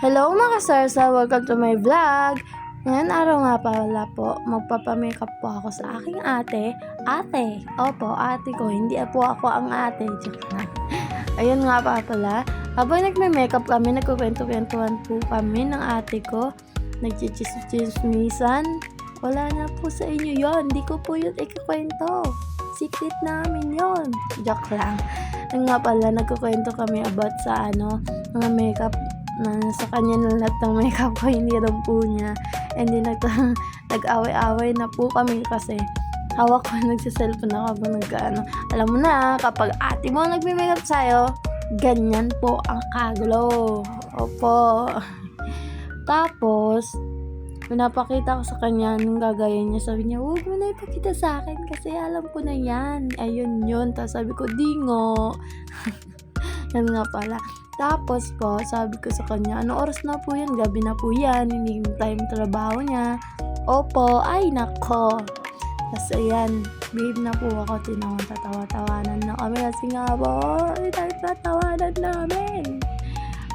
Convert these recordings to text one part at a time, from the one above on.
Hello mga sarsa! Welcome to my vlog! Ngayon araw nga pala po, magpapamakeup po ako sa aking ate. Ate! Opo, ate ko. Hindi po ako ang ate. Joke lang. Ayun nga pala. Habang nagme-makeup kami, nagkukwento-kwentuhan po kami ng ate ko. Nagchichismisan. Wala na po sa inyo yon. Hindi ko po yun ikakwento. Secret namin yon. Joke lang. Ayun nga pala, nagkukwento kami about sa mga makeup na sa kanya na lahat ng makeup ko, hindi rin po niya. And then nag-away-away na po kami kasi hawak ko nagsiselfon ako habang alam mo na, kapag ate mo nagme-makeup sa'yo, ganyan po ang kagulo. Opo. Tapos pinapakita ko sa kanya nung gagaya niya. Sabi niya, huwag mo na ipakita sa akin kasi alam ko na yan. Ayun yun. Tapos sabi ko, dingo. Yan nga pala. Tapos po, sabi ko sa kanya, ano oras na po yan? Gabi na po yan. Hindi time trabaho niya. Opo, ay nako. Tapos ayan, babe na po ako. Tatawa-tawanan na kami kasi nga po, tatawanan namin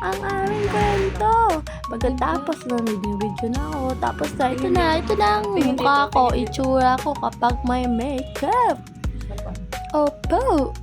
ang aming kwento. Pagkatapos na video na ako. Tapos ito na ang mukha ko, itsura ko kapag may makeup. Opo.